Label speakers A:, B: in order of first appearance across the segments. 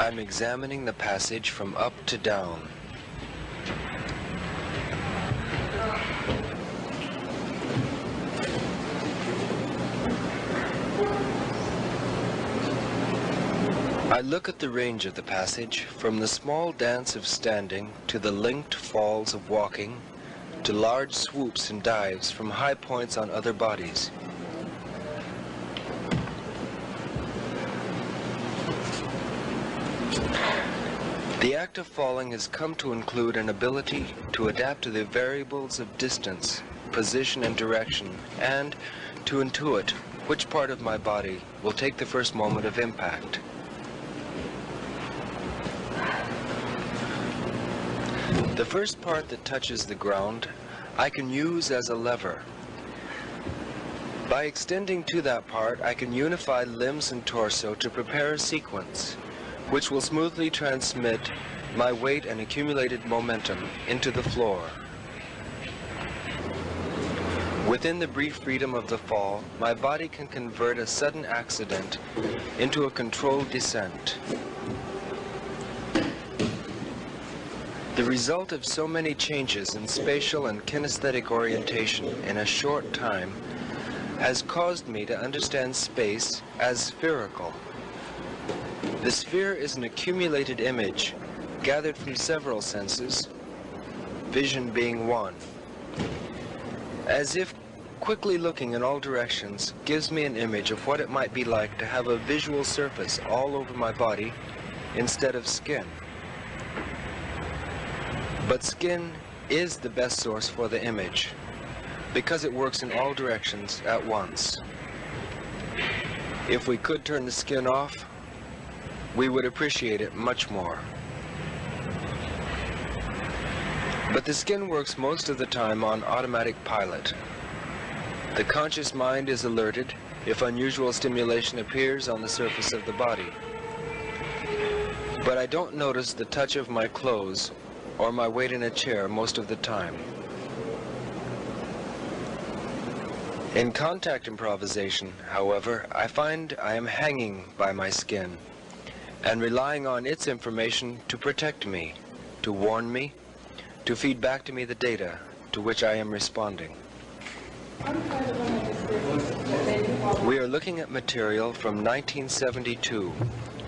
A: I'm examining the passage from up to down. I look at the range of the passage, from the small dance of standing to the linked falls of walking, to large swoops and dives from high points on other bodies. The act of falling has come to include an ability to adapt to the variables of distance, position, and direction, and to intuit which part of my body will take the first moment of impact. The first part that touches the ground, I can use as a lever. By extending to that part, I can unify limbs and torso to prepare a sequence, which will smoothly transmit my weight and accumulated momentum into the floor. Within the brief freedom of the fall, my body can convert a sudden accident into a controlled descent. The result of so many changes in spatial and kinesthetic orientation in a short time has caused me to understand space as spherical. The sphere is an accumulated image gathered from several senses, vision being one. As if quickly looking in all directions gives me an image of what it might be like to have a visual surface all over my body instead of skin. But skin is the best source for the image because it works in all directions at once. If we could turn the skin off, we would appreciate it much more. But the skin works most of the time on automatic pilot. The conscious mind is alerted if unusual stimulation appears on the surface of the body. But I don't notice the touch of my clothes or my weight in a chair most of the time. In contact improvisation, however, I find I am hanging by my skin and relying on its information to protect me, to warn me, to feed back to me the data to which I am responding. We are looking at material from 1972,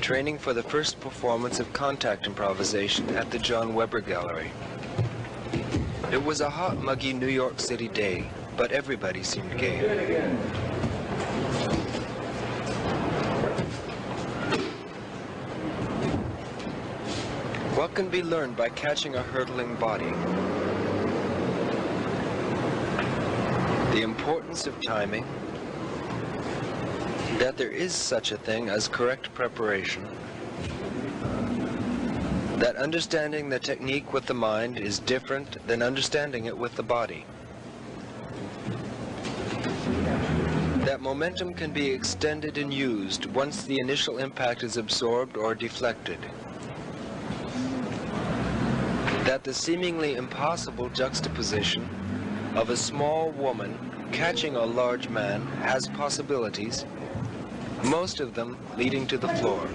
A: training for the first performance of contact improvisation at the John Weber Gallery. It was a hot, muggy New York City day, but everybody seemed game. What can be learned by catching a hurtling body? The importance of timing, that there is such a thing as correct preparation, that understanding the technique with the mind is different than understanding it with the body, that momentum can be extended and used once the initial impact is absorbed or deflected, that the seemingly impossible juxtaposition of a small woman catching a large man has possibilities, most of them leading to the floor.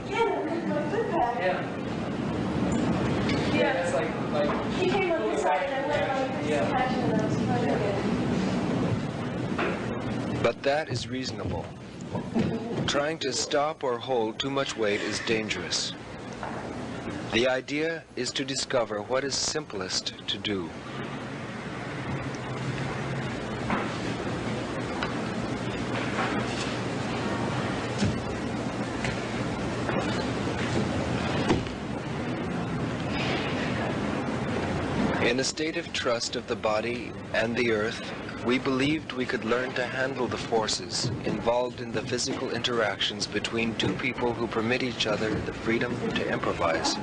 B: Yeah, it's like he came on this side and I went on this passion and I was trying to get.
A: But that is reasonable. Trying to stop or hold too much weight is dangerous. The idea is to discover what is simplest to do. In a state of trust of the body and the earth, we believed we could learn to handle the forces involved in the physical interactions between two people who permit each other the freedom to improvise.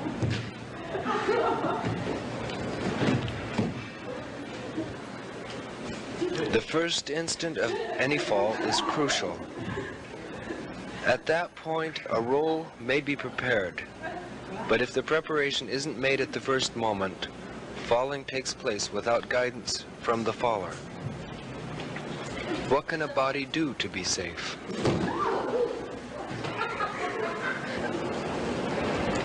A: The first instant of any fall is crucial. At that point, a role may be prepared, but if the preparation isn't made at the first moment, falling takes place without guidance from the faller. What can a body do to be safe?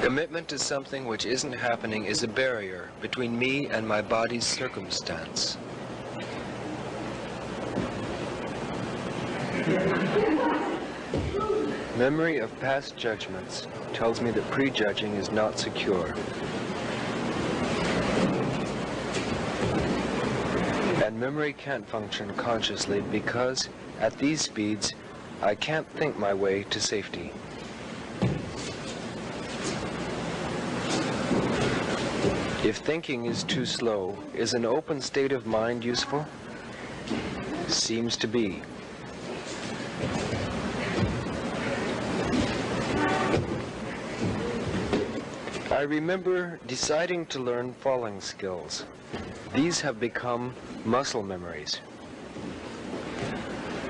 A: Commitment to something which isn't happening is a barrier between me and my body's circumstance. Memory of past judgments tells me that prejudging is not secure. And memory can't function consciously because, at these speeds, I can't think my way to safety. If thinking is too slow, is an open state of mind useful? Seems to be. I remember deciding to learn falling skills. These have become muscle memories.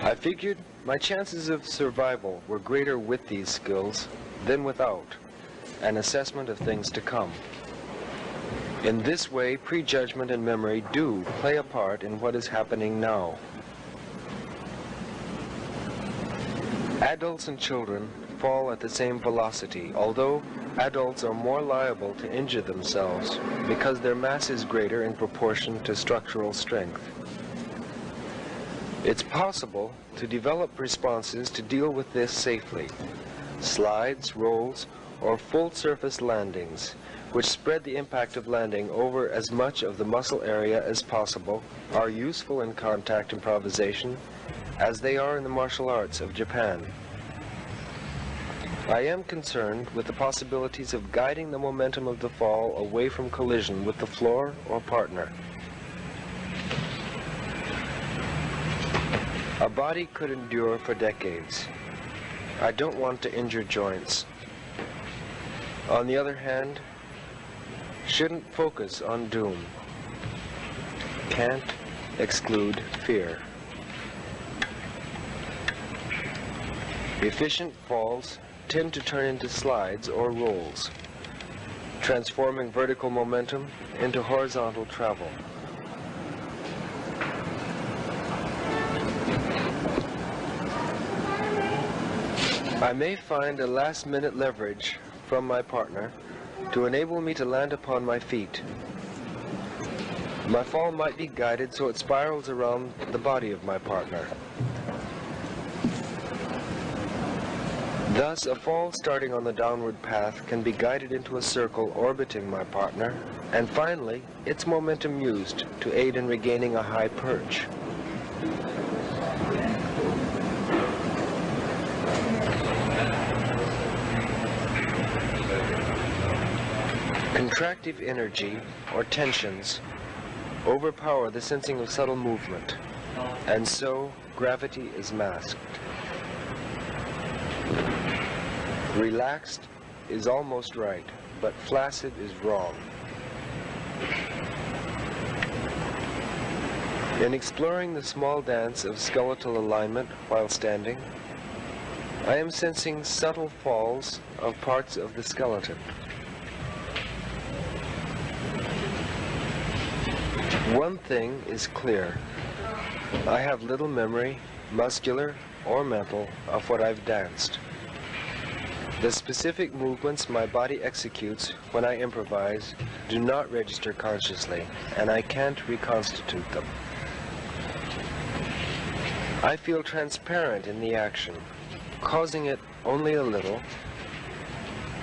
A: I figured my chances of survival were greater with these skills than without an assessment of things to come. In this way, prejudgment and memory do play a part in what is happening now. Adults and children fall at the same velocity, although adults are more liable to injure themselves because their mass is greater in proportion to structural strength. It's possible to develop responses to deal with this safely. Slides, rolls, or full surface landings, which spread the impact of landing over as much of the muscle area as possible, are useful in contact improvisation as they are in the martial arts of Japan. I am concerned with the possibilities of guiding the momentum of the fall away from collision with the floor or partner. A body could endure for decades. I don't want to injure joints. On the other hand, shouldn't focus on doom. Can't exclude fear. Efficient falls tend to turn into slides or rolls, transforming vertical momentum into horizontal travel. I may find a last-minute leverage from my partner to enable me to land upon my feet. My fall might be guided so it spirals around the body of my partner. Thus, a fall starting on the downward path can be guided into a circle orbiting my partner, and finally, its momentum used to aid in regaining a high perch. Contractive energy, or tensions, overpower the sensing of subtle movement, and so gravity is masked. Relaxed is almost right, but flaccid is wrong. In exploring the small dance of skeletal alignment while standing, I am sensing subtle falls of parts of the skeleton. One thing is clear. I have little memory, muscular or mental, of what I've danced. The specific movements my body executes when I improvise do not register consciously, and I can't reconstitute them. I feel transparent in the action, causing it only a little,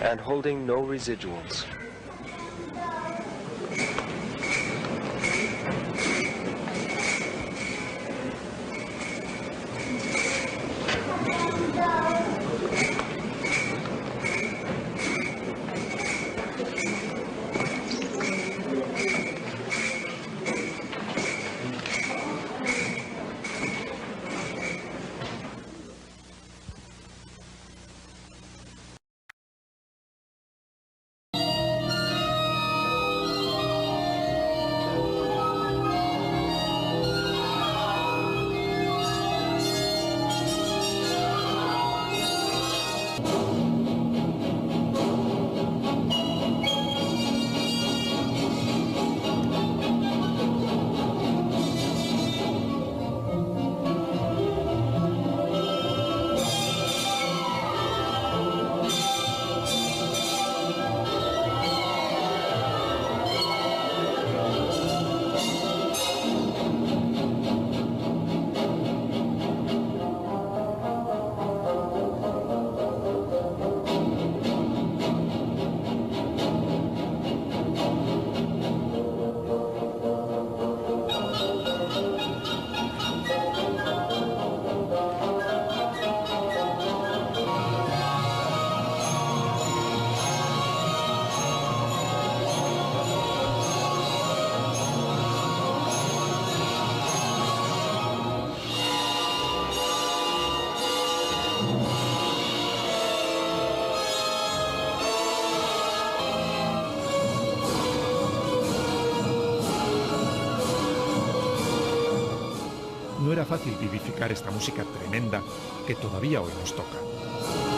A: and holding no residuals.
C: no era fácil vivificar esta música tremenda que todavía hoy nos toca.